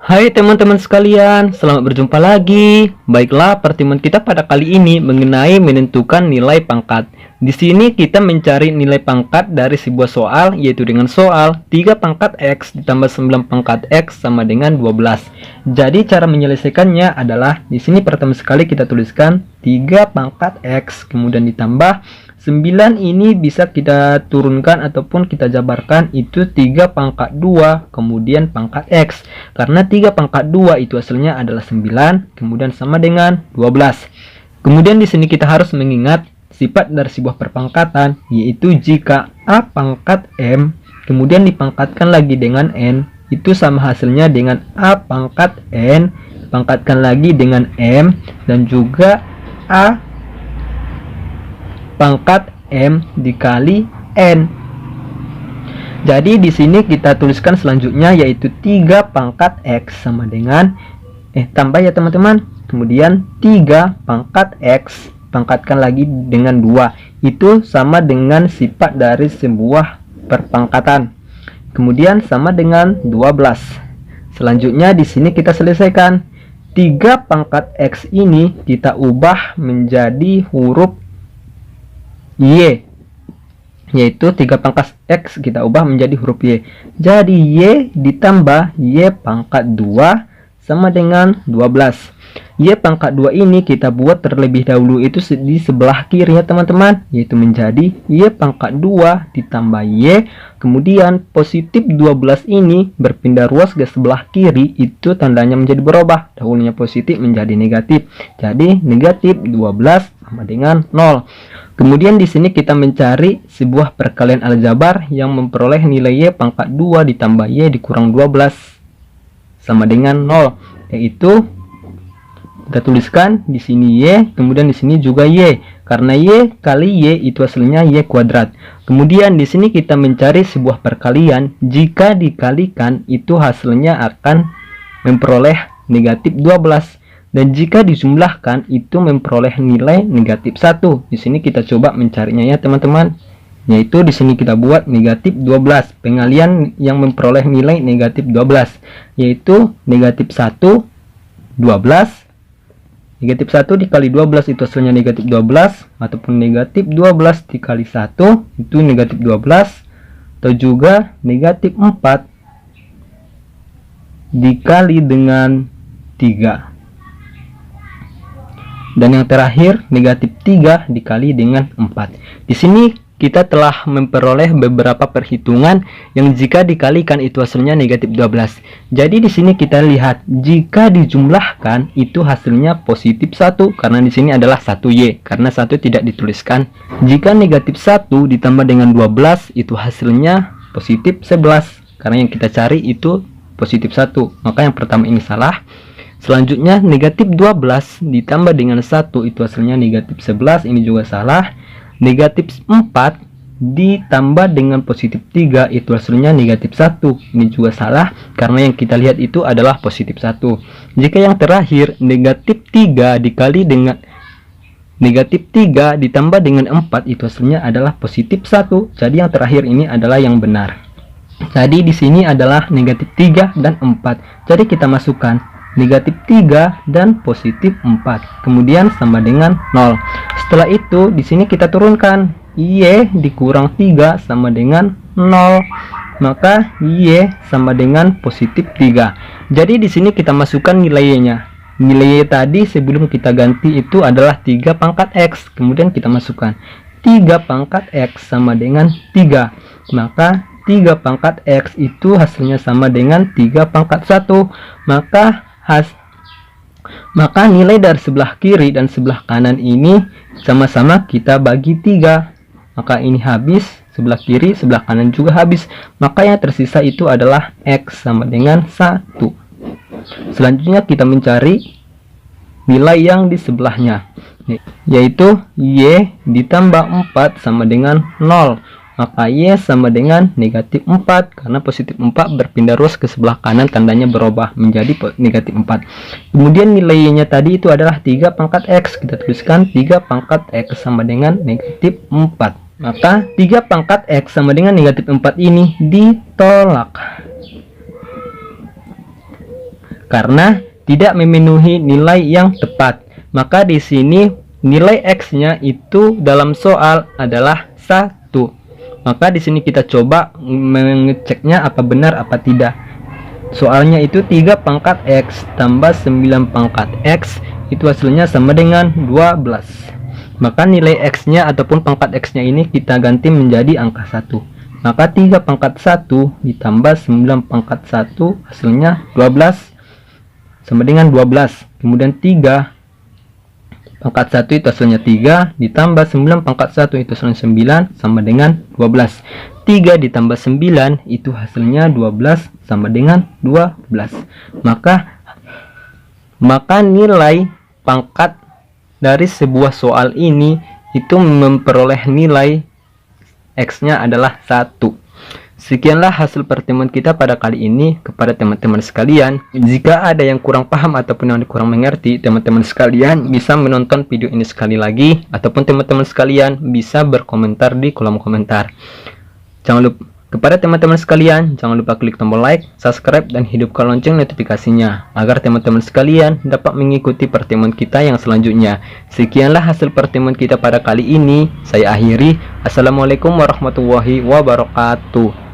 Hai teman-teman sekalian, selamat berjumpa lagi. Baiklah, pertemuan kita pada kali ini mengenai menentukan nilai pangkat. Di sini kita mencari nilai pangkat dari sebuah soal, yaitu dengan soal 3 pangkat X ditambah 9 pangkat X sama dengan 12. Jadi cara menyelesaikannya adalah di sini pertama sekali kita tuliskan 3 pangkat X, kemudian ditambah 9 ini bisa kita turunkan ataupun kita jabarkan itu 3 pangkat 2 kemudian pangkat X. Karena 3 pangkat 2 itu hasilnya adalah 9 kemudian sama dengan 12. Kemudian di sini kita harus mengingat sifat dari sebuah perpangkatan, yaitu jika A pangkat M kemudian dipangkatkan lagi dengan N, itu sama hasilnya dengan A pangkat N pangkatkan lagi dengan M, dan juga A pangkat M dikali N. Jadi di sini kita tuliskan selanjutnya yaitu 3 pangkat X sama dengan tambah ya teman-teman. Kemudian 3 pangkat X pangkatkan lagi dengan 2. Itu sama dengan sifat dari sebuah perpangkatan. Kemudian sama dengan 12. Selanjutnya di sini kita selesaikan. 3 pangkat X ini kita ubah menjadi huruf Y, yaitu 3 pangkat X kita ubah menjadi huruf Y. Jadi Y ditambah Y pangkat 2 sama dengan 12. Y pangkat 2 ini kita buat terlebih dahulu itu di sebelah kiri ya teman-teman, yaitu menjadi Y pangkat 2 ditambah Y, kemudian positif 12 ini berpindah ruas ke sebelah kiri, itu tandanya menjadi berubah, dahulunya positif menjadi negatif. Jadi negatif 12 sama dengan 0. Kemudian di sini kita mencari sebuah perkalian aljabar yang memperoleh nilai Y pangkat 2 ditambah Y dikurang 12 sama dengan 0, yaitu kita tuliskan di sini Y, kemudian di sini juga Y. Karena Y kali Y itu hasilnya Y kuadrat. Kemudian di sini kita mencari sebuah perkalian, jika dikalikan itu hasilnya akan memperoleh negatif 12. Dan jika dijumlahkan itu memperoleh nilai negatif 1. Di sini kita coba mencarinya ya teman-teman. Yaitu di sini kita buat negatif 12. Pengalian yang memperoleh nilai negatif 12 yaitu negatif 1 12. Negatif 1 dikali 12 itu hasilnya negatif 12, ataupun negatif 12 dikali 1 itu negatif 12, atau juga negatif 4 dikali dengan 3. Dan yang terakhir negatif 3 dikali dengan 4. Di sini kita telah memperoleh beberapa perhitungan yang jika dikalikan itu hasilnya negatif 12. Jadi di sini kita lihat jika dijumlahkan itu hasilnya positif 1, karena di sini adalah 1Y karena 1 tidak dituliskan. Jika negatif 1 ditambah dengan 12 itu hasilnya positif 11, karena yang kita cari itu positif 1. Maka yang pertama ini salah. Selanjutnya negatif 12 ditambah dengan 1 itu hasilnya negatif 11, ini juga salah. Negatif 4 ditambah dengan positif 3 itu hasilnya negatif 1, ini juga salah karena yang kita lihat itu adalah positif 1. Jika yang terakhir negatif 3 dikali dengan negatif 3 ditambah dengan 4 itu hasilnya adalah positif 1. Jadi yang terakhir ini adalah yang benar. Jadi di sini adalah negatif 3 dan 4. Jadi kita masukkan negatif 3 dan positif 4, kemudian sama dengan 0. Setelah itu di sini kita turunkan Y dikurang 3 sama dengan 0, maka Y sama dengan positif 3. Jadi di sini kita masukkan nilainya. Nilai Y tadi sebelum kita ganti itu adalah 3 pangkat X, kemudian kita masukkan 3 pangkat X sama dengan 3, maka 3 pangkat X itu hasilnya sama dengan 3 pangkat 1. Maka nilai dari sebelah kiri dan sebelah kanan ini sama-sama kita bagi 3. Maka ini habis, sebelah kiri, sebelah kanan juga habis. Maka yang tersisa itu adalah X sama dengan 1. Selanjutnya kita mencari nilai yang di sebelahnya, yaitu Y ditambah 4 sama dengan 0. Maka Y sama dengan negatif 4, karena positif 4 berpindah ruas ke sebelah kanan, tandanya berubah menjadi negatif 4. Kemudian nilainya tadi itu adalah 3 pangkat X. Kita tuliskan 3 pangkat X sama dengan negatif 4. Maka 3 pangkat X sama dengan negatif 4 ini ditolak. karena tidak memenuhi nilai yang tepat. Maka di sini nilai X-nya itu dalam soal adalah 1. Maka di sini kita coba mengeceknya apa benar apa tidak. Soalnya itu 3 pangkat X tambah 9 pangkat X itu hasilnya sama dengan 12. Maka nilai X-nya ataupun pangkat X-nya ini kita ganti menjadi angka 1. Maka 3 pangkat 1 ditambah 9 pangkat 1 hasilnya 12 sama dengan 12. Kemudian 3 pangkat 1 itu hasilnya 3 ditambah 9 pangkat 1 itu hasilnya 9 sama dengan 12. 3 ditambah 9 itu hasilnya 12 sama dengan 12. Maka nilai pangkat dari sebuah soal ini itu memperoleh nilai X-nya adalah 1. Sekianlah hasil pertemuan kita pada kali ini. Kepada teman-teman sekalian, jika ada yang kurang paham ataupun yang kurang mengerti, teman-teman sekalian bisa menonton video ini sekali lagi, ataupun teman-teman sekalian bisa berkomentar di kolom komentar. Jangan lupa, kepada teman-teman sekalian, jangan lupa klik tombol like, subscribe, dan hidupkan lonceng notifikasinya agar teman-teman sekalian dapat mengikuti pertemuan kita yang selanjutnya. Sekianlah hasil pertemuan kita pada kali ini. Saya akhiri. Assalamualaikum warahmatullahi wabarakatuh.